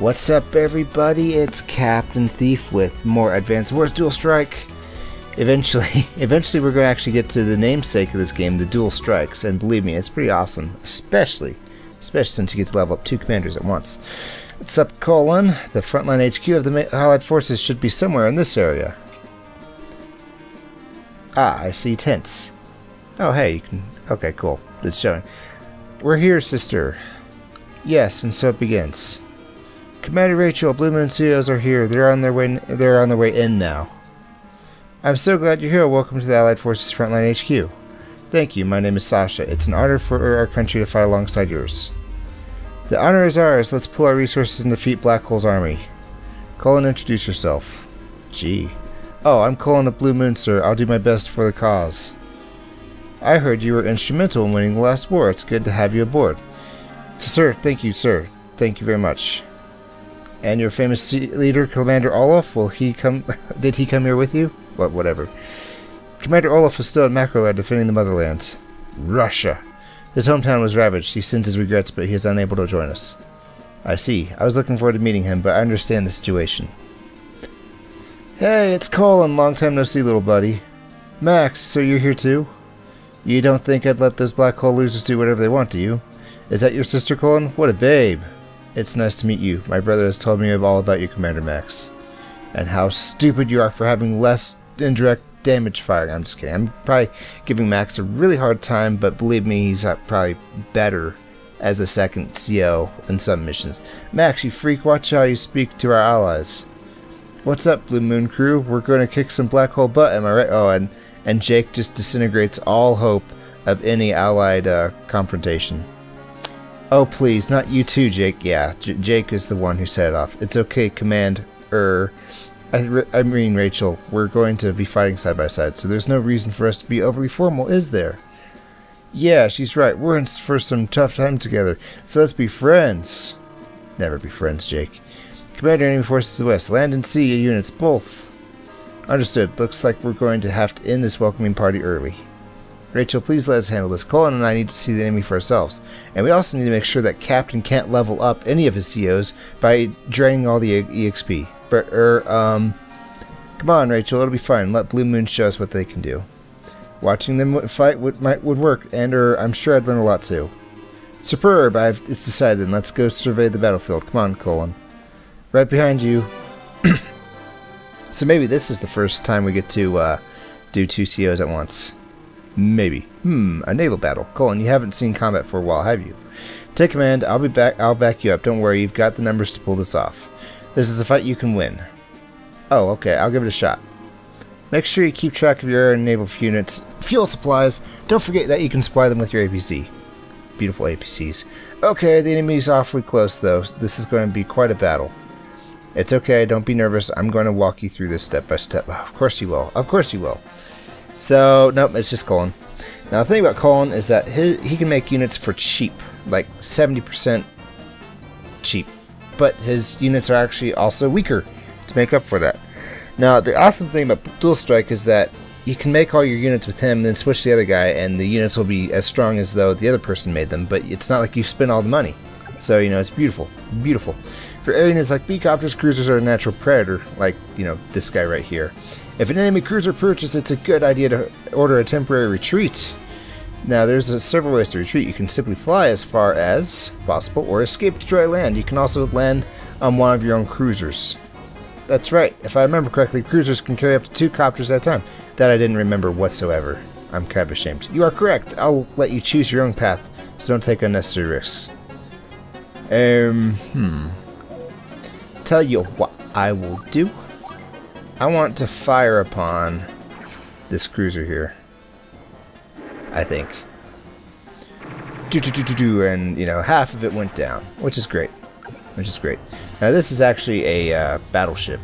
What's up, everybody? It's Captain Thief with more Advanced Wars Dual Strike. Eventually we're going to actually get to the namesake of this game, the Dual Strikes, and believe me, it's pretty awesome, especially since you get to level up 2 commanders at once. What's up, Colin? The frontline HQ of the Allied forces should be somewhere in this area. Ah, I see tents. Oh, hey, you can... Okay, cool. It's showing. We're here, sister. Yes, and so it begins. Commander Rachel, Blue Moon CEOs are here. They're on their way in now. I'm so glad you're here. Welcome to the Allied Forces Frontline HQ. Thank you. My name is Sasha. It's an honor for our country to fight alongside yours. The honor is ours. Let's pool our resources and defeat Black Hole's army. Colin, introduce yourself. Gee. Oh, I'm Colin of Blue Moon, sir. I'll do my best for the cause. I heard you were instrumental in winning the last war. It's good to have you aboard. So, sir, thank you, sir. Thank you very much. And your famous leader, Commander Olaf, did he come here with you? Whatever. Commander Olaf is still at Macrolad defending the motherland. Russia. His hometown was ravaged. He sends his regrets, but he is unable to join us. I see. I was looking forward to meeting him, but I understand the situation. Hey, it's Colin. Long time no see, little buddy. Max, so you're here too? You don't think I'd let those black hole losers do whatever they want, do you? Is that your sister, Colin? What a babe. It's nice to meet you. My brother has told me all about you, Commander Max. And how stupid you are for having less indirect damage firing. I'm just kidding. I'm probably giving Max a really hard time, but believe me, he's probably better as a second CO in some missions. Max, you freak, watch how you speak to our allies. What's up, Blue Moon crew? We're going to kick some black hole butt, am I right? Oh, and Jake just disintegrates all hope of any allied confrontation. Oh, please, not you too, Jake. Yeah, Jake is the one who set it off. It's okay, Commander. I mean, Rachel, we're going to be fighting side by side, so there's no reason for us to be overly formal, is there? Yeah, she's right. We're in for some tough time together, so let's be friends. Never be friends, Jake. Commander, enemy forces to the west. Land and sea units, both. Understood. Looks like we're going to have to end this welcoming party early. Rachel, please let us handle this. Colin and I need to see the enemy for ourselves. And we also need to make sure that Captain can't level up any of his COs by draining all the EXP. Come on, Rachel, it'll be fine. Let Blue Moon show us what they can do. Watching them fight would work, and I'm sure I'd learn a lot too. Superb, it's decided then. Let's go survey the battlefield. Come on, Colin. Right behind you. So maybe this is the first time we get to do 2 COs at once. Maybe. A naval battle. Colin, you haven't seen combat for a while, have you? Take command. I'll be back. I'll back you up. Don't worry. You've got the numbers to pull this off. This is a fight you can win. Oh, okay. I'll give it a shot. Make sure you keep track of your air and naval units. Fuel supplies. Don't forget that you can supply them with your APC. Beautiful APCs. Okay, the enemy's awfully close, though. This is going to be quite a battle. It's okay. Don't be nervous. I'm going to walk you through this step by step. Oh, of course you will. Of course you will. So, nope, it's just Colin. Now, the thing about Colin is that he can make units for cheap, like 70% cheap. But his units are actually also weaker to make up for that. Now, the awesome thing about Dual Strike is that you can make all your units with him, then switch to the other guy, and the units will be as strong as though the other person made them. But it's not like you spend all the money. So, you know, it's beautiful. Beautiful. For air units like B-copters, cruisers are a natural predator, like, you know, this guy right here. If an enemy cruiser approaches, it's a good idea to order a temporary retreat. Now, there's several ways to retreat. You can simply fly as far as possible, or escape to dry land. You can also land on one of your own cruisers. That's right. If I remember correctly, cruisers can carry up to 2 copters at a time. That I didn't remember whatsoever. I'm kind of ashamed. You are correct. I'll let you choose your own path, so don't take unnecessary risks. Tell you what I will do. I want to fire upon this cruiser here. I think. And, you know, half of it went down, which is great. Now, this is actually a battleship.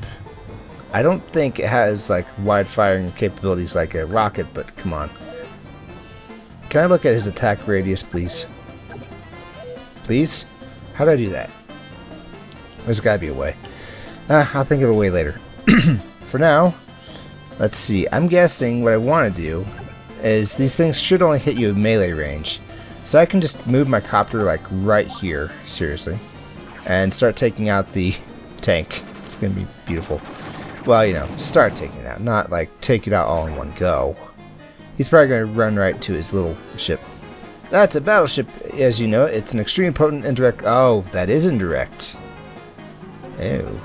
I don't think it has, like, wide firing capabilities like a rocket, but come on. Can I look at his attack radius, please? Please? How do I do that? There's gotta be a way. I'll think of a way later. For now, let's see. I'm guessing what I want to do is these things should only hit you at melee range. So I can just move my copter like right here, seriously. and start taking out the tank. It's going to be beautiful. Well, you know, start taking it out, not like take it out all in one go. He's probably going to run right to his little ship. That's a battleship, as you know. It's an extremely potent indirect... Oh, that is indirect. Ew.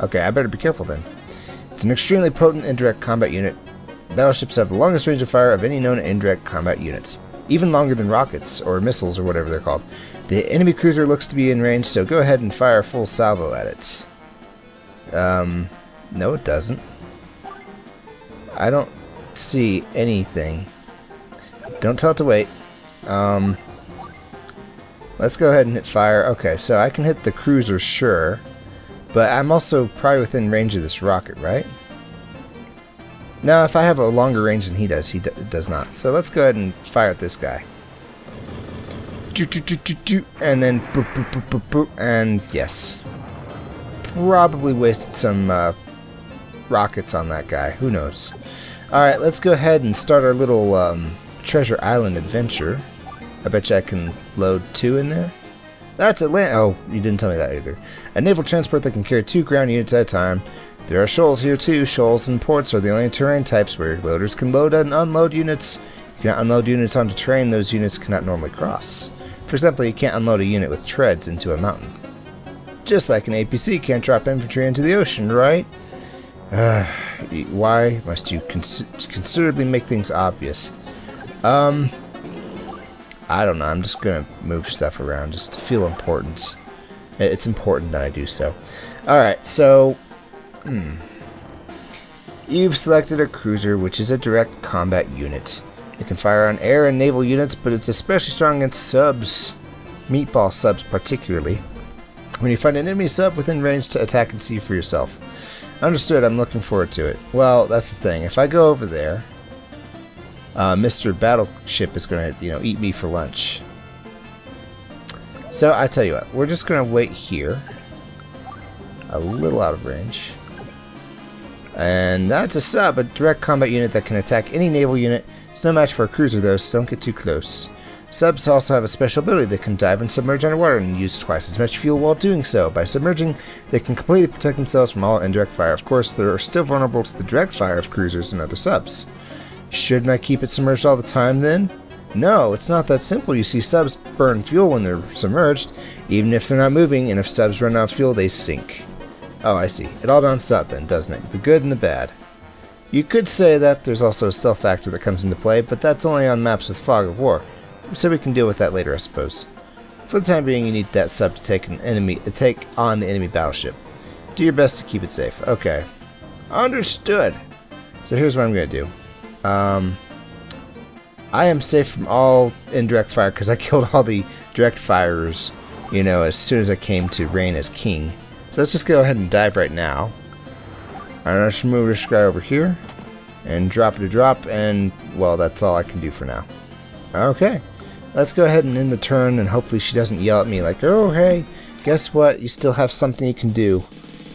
Okay, I better be careful then. It's an extremely potent indirect combat unit. Battleships have the longest range of fire of any known indirect combat units. Even longer than rockets, or missiles, or whatever they're called. The enemy cruiser looks to be in range, so go ahead and fire a full salvo at it. No it doesn't. I don't see anything. Don't tell it to wait. Let's go ahead and hit fire. Okay, so I can hit the cruiser, sure. But I'm also probably within range of this rocket, right? No, if I have a longer range than he does not. So let's go ahead and fire at this guy. And then boop, boop, boop, boop, boop, and yes. Probably wasted some rockets on that guy. Who knows? Alright, let's go ahead and start our little Treasure Island adventure. I bet you I can load 2 in there. That's Atlanta. Oh, you didn't tell me that either. A naval transport that can carry 2 ground units at a time. There are shoals here too. Shoals and ports are the only terrain types where loaders can load and unload units. You cannot unload units onto terrain those units cannot normally cross. For example, you can't unload a unit with treads into a mountain. Just like an APC can't drop infantry into the ocean, right? Why must you considerably make things obvious? I don't know. I'm just going to move stuff around just to feel important. It's important that I do so. Alright, so... You've selected a cruiser, which is a direct combat unit. It can fire on air and naval units, but it's especially strong against subs. Meatball subs particularly. When you find an enemy sub within range, to attack and see for yourself. Understood, I'm looking forward to it. Well, that's the thing. If I go over there, Mr. Battleship is going to, eat me for lunch. So, I tell you what. We're just going to wait here. A little out of range. And that's a sub, a direct combat unit that can attack any naval unit. It's no match for a cruiser though, so don't get too close. Subs also have a special ability. They can dive and submerge underwater and use twice as much fuel while doing so. By submerging, they can completely protect themselves from all indirect fire. Of course, they are still vulnerable to the direct fire of cruisers and other subs. Shouldn't I keep it submerged all the time then? No, it's not that simple. You see, subs burn fuel when they're submerged, even if they're not moving, and if subs run out of fuel, they sink. Oh, I see. It all balances out then, doesn't it? The good and the bad. You could say that there's also a stealth factor that comes into play, but that's only on maps with fog of war. So we can deal with that later, I suppose. For the time being, you need that sub to take on the enemy battleship. Do your best to keep it safe. Okay. Understood. So here's what I'm going to do. I am safe from all indirect fire because I killed all the direct firers, as soon as I came to reign as king. So let's just go ahead and dive right now. Alright, I should move this guy over here and drop it a drop, and well, that's all I can do for now. Okay, let's go ahead and end the turn, and hopefully she doesn't yell at me like, oh hey, guess what, you still have something you can do.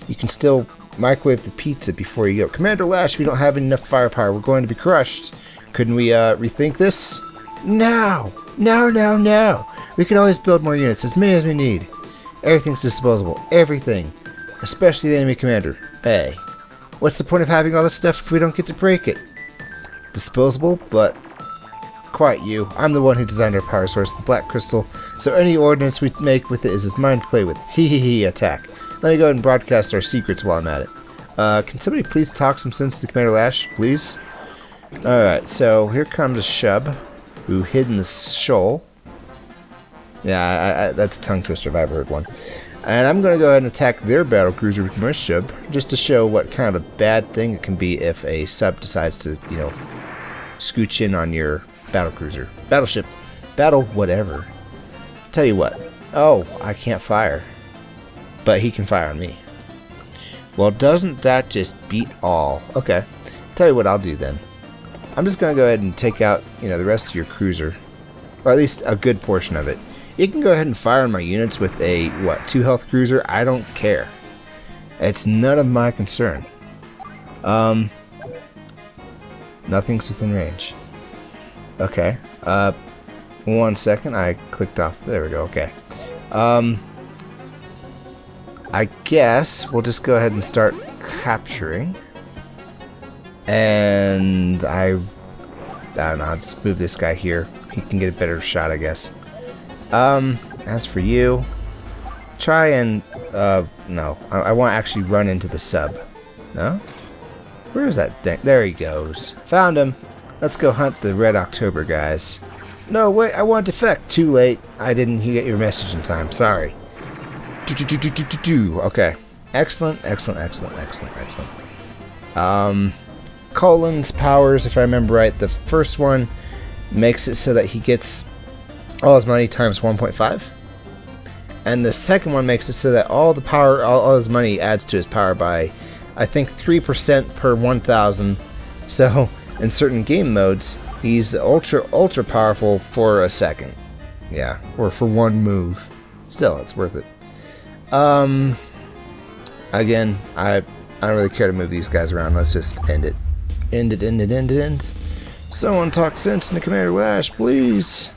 You can still microwave the pizza before you go. Commander Lash, we don't have enough firepower, we're going to be crushed. Couldn't we rethink this? No! No, no, no! We can always build more units, as many as we need. Everything's disposable. Everything. Especially the enemy commander. Hey. What's the point of having all this stuff if we don't get to break it? Disposable, but... Quite you. I'm the one who designed our power source, the Black Crystal, so any ordnance we make with it is mine to play with. Hee attack. Let me go ahead and broadcast our secrets while I'm at it. Can somebody please talk some sense to Commander Lash, please? Alright, so here comes a shub who hid in the shoal. Yeah, that's a tongue twister if I ever heard one. And I'm going to go ahead and attack their battlecruiser with my ship, just to show what kind of a bad thing it can be if a sub decides to, scooch in on your battlecruiser. Battleship. Battle whatever. Tell you what. Oh, I can't fire. But he can fire on me. Well, doesn't that just beat all? Okay. Tell you what I'll do then. I'm just going to go ahead and take out, the rest of your cruiser. Or at least a good portion of it. You can go ahead and fire on my units with a, 2 health cruiser. I don't care. It's none of my concern. Nothing's within range. Okay. 1 second. I clicked off. There we go. Okay. I guess we'll just go ahead and start capturing. And I don't know, I'll just move this guy here. He can get a better shot, I guess. As for you, try and, no. I want to actually run into the sub. No? Where is that thing? There he goes. Found him. Let's go hunt the Red October guys. No, wait, I want to defect. Too late. I didn't get your message in time. Sorry. Okay. Excellent, excellent, excellent, excellent, excellent. Colin's powers, if I remember right, the first one makes it so that he gets all his money times 1.5. And the second one makes it so that all the power, all his money adds to his power by, I think, 3% per 1,000. So, in certain game modes, he's ultra powerful for a second. Yeah, or for one move. Still, it's worth it. Again, I don't really care to move these guys around. Let's just end it. End it. Someone talk sense into Commander Lash, please.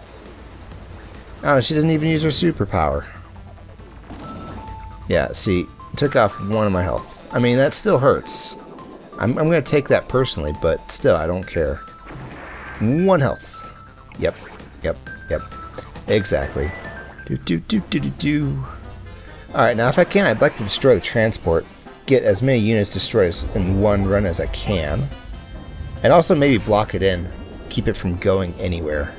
Oh, she didn't even use her superpower. Yeah, see, took off one of my health. I mean, that still hurts. I'm going to take that personally, but still, I don't care. 1 health. Yep. Exactly. Alright, now if I can, I'd like to destroy the transport. Get as many units destroyed in one run as I can. And also maybe block it in. Keep it from going anywhere.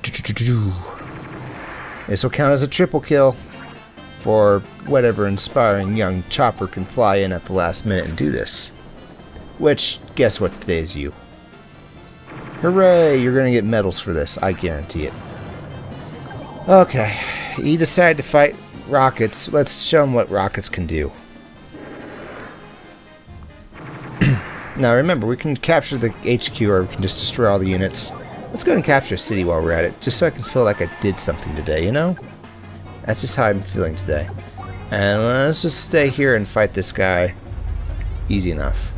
This will count as a triple kill. For whatever inspiring young chopper can fly in at the last minute and do this. Which, guess what, today's you. Hooray, you're gonna get medals for this, I guarantee it. Okay, he decided to fight rockets. Let's show him what rockets can do. Now remember, we can capture the HQ or we can just destroy all the units. Let's go and capture a city while we're at it, just so I can feel like I did something today, you know? That's just how I'm feeling today. And let's just stay here and fight this guy. Easy enough.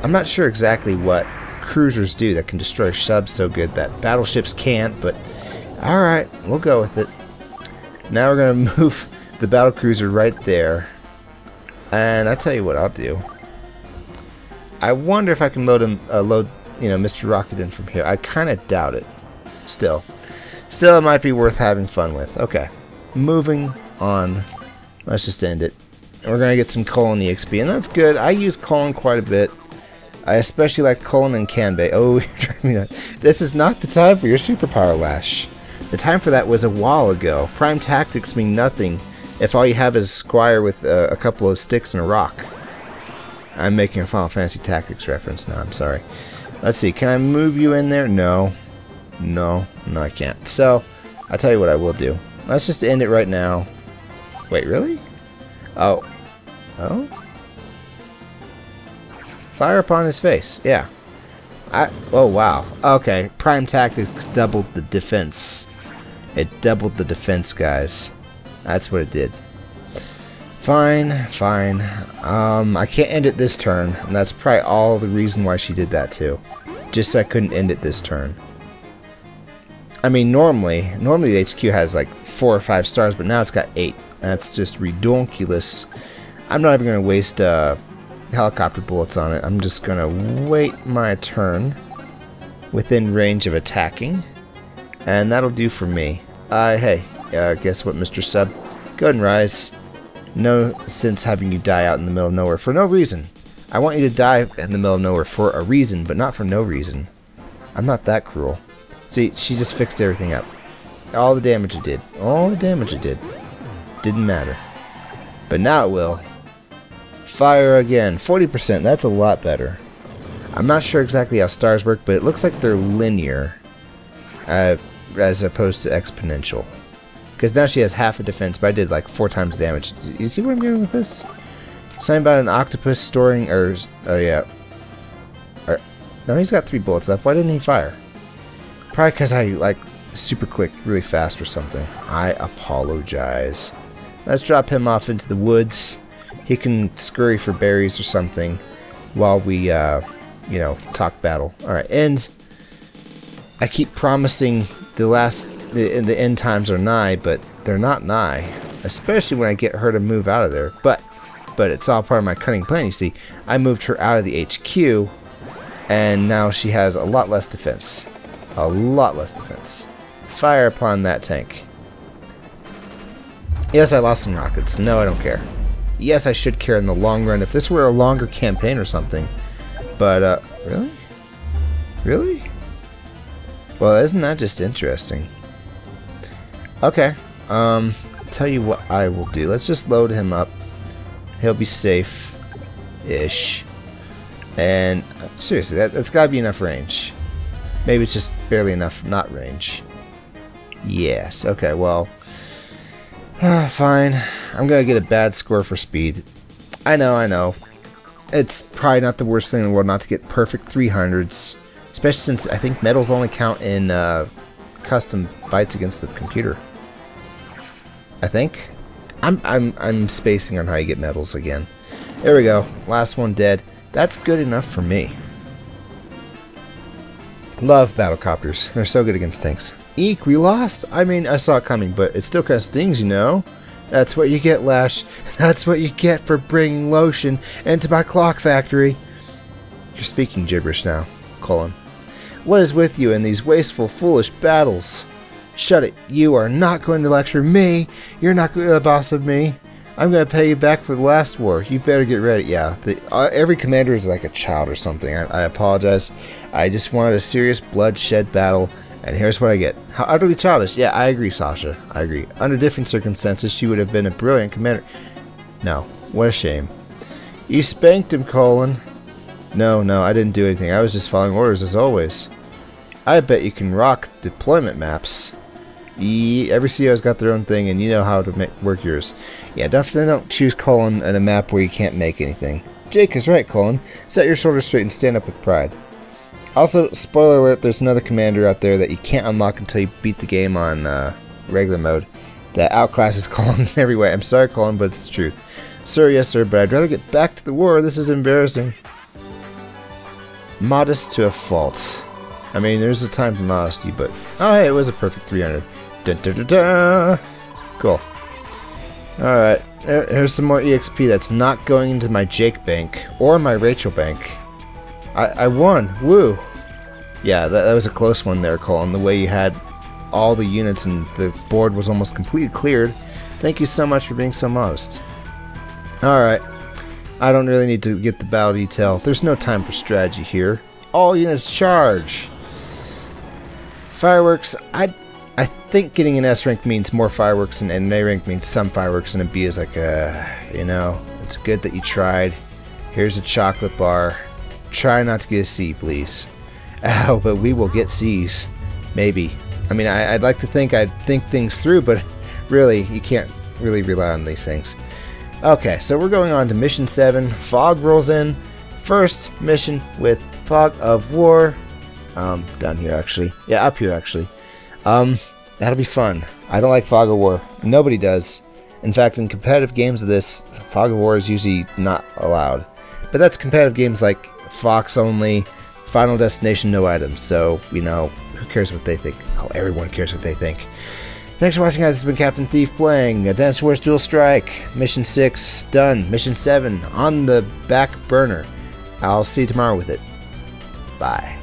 I'm not sure exactly what cruisers do that can destroy subs so good that battleships can't, but alright, we'll go with it. Now we're going to move the battlecruiser right there. And I tell you what I'll do. I wonder if I can load Mr. Rocket in from here. I kind of doubt it. Still, it might be worth having fun with. Okay. Moving on. Let's just end it. We're going to get some Colin EXP, and that's good. I use Colin quite a bit. I especially like Colin and Kanbei. Oh, you're driving me nuts. This is not the time for your superpower, Lash. The time for that was a while ago. Prime tactics mean nothing if all you have is Squire with a couple of sticks and a rock. I'm making a Final Fantasy Tactics reference now, I'm sorry. Let's see, can I move you in there? No, I can't. So, I'll tell you what I will do. Let's just end it right now. Wait, really? Oh. Fire upon his face, yeah. Oh, wow. Okay, Prime Tactics doubled the defense. It doubled the defense, guys. That's what it did. Fine. I can't end it this turn, and that's probably all the reason why she did that too. Just so I couldn't end it this turn. I mean, normally the HQ has like 4 or 5 stars, but now it's got 8. That's just redonkulous. I'm not even going to waste helicopter bullets on it. I'm just going to wait my turn within range of attacking, and that'll do for me. Hey, guess what, Mr. Sub? Go ahead and rise. No sense having you die out in the middle of nowhere for no reason. I want you to die in the middle of nowhere for a reason, but not for no reason. I'm not that cruel. See, she just fixed everything up. All the damage it did. Didn't matter. But now it will. Fire again. 40%. That's a lot better. I'm not sure exactly how stars work, but it looks like they're linear. As opposed to exponential. Because now she has half a defense, but I did like 4 times damage. You see what I'm doing with this? Something about an octopus storing, oh yeah. No, he's got 3 bullets left. Why didn't he fire? Probably because I like super clicked really fast or something. I apologize. Let's drop him off into the woods. He can scurry for berries or something while we, talk battle. Alright, and I keep promising the end times are nigh, but they're not nigh. especially when I get her to move out of there. But it's all part of my cunning plan, you see. I moved her out of the HQ, and now she has a lot less defense. A lot less defense. Fire upon that tank. Yes, I lost some rockets. No, I don't care. Yes, I should care in the long run if this were a longer campaign or something. But, really? Really? Well, isn't that just interesting? Okay. Tell you what I will do. Let's just load him up. He'll be safe-ish. And, seriously, that's gotta be enough range. Maybe it's just barely enough not range. Yes, okay, well... fine. I'm gonna get a bad score for speed. I know. It's probably not the worst thing in the world not to get perfect 300s. Especially since I think medals only count in custom fights against the computer. I think. I'm spacing on how you get medals again. There we go. Last one dead. That's good enough for me. Love battlecopters. They're so good against tanks. Eek, we lost. I mean, I saw it coming, but it still kind of stings, you know? That's what you get, Lash. That's what you get for bringing lotion into my clock factory. You're speaking gibberish now, Colin. What is with you in these wasteful, foolish battles? Shut it. You are not going to lecture me. You're not the boss of me. I'm going to pay you back for the last war. You better get ready. Yeah, every commander is like a child or something. I apologize. I just wanted a serious bloodshed battle, and here's what I get. How utterly childish. Yeah, I agree, Sasha. I agree. Under different circumstances, she would have been a brilliant commander. No, what a shame. You spanked him, Colin. No, I didn't do anything. I was just following orders as always. I bet you can rock deployment maps. Every CO's got their own thing, and you know how to work yours. Yeah, definitely don't choose Colin in a map where you can't make anything. Jake is right, Colin. Set your shoulders straight and stand up with pride. Also, spoiler alert, there's another commander out there that you can't unlock until you beat the game on regular mode that outclasses Colin in every way. I'm sorry, Colin, but it's the truth. Sir, yes, sir, but I'd rather get back to the war. This is embarrassing. Modest to a fault. I mean, there's a time for modesty, but... Oh, hey, it was a perfect 300. Dun, dun, dun, dun. Cool. Alright, here's some more EXP that's not going into my Jake bank or my Rachel bank. I won. Woo. Yeah, that was a close one there, Colin. The way you had all the units and the board was almost completely cleared. Thank you so much for being so modest. Alright. I don't really need to get the battle detail. There's no time for strategy here. All units charge. Fireworks, I think getting an S rank means more fireworks, and an A rank means some fireworks, and a B is like you know, it's good that you tried. Here's a chocolate bar. Try not to get a C, please. Ow, but we will get C's. Maybe. I mean, I'd like to think I'd think things through, but really, you can't really rely on these things. Okay, so we're going on to Mission 7. Fog rolls in. First mission with Fog of War. Down here, actually. Yeah, up here, actually. That'll be fun. I don't like Fog of War. Nobody does. In fact, in competitive games of this, Fog of War is usually not allowed. But that's competitive games like Fox only, Final Destination, no items. So, you know, who cares what they think? Oh, everyone cares what they think. Thanks for watching, guys. This has been Captain Thief playing Advanced Wars Dual Strike. Mission 6 done. Mission 7 on the back burner. I'll see you tomorrow with it. Bye.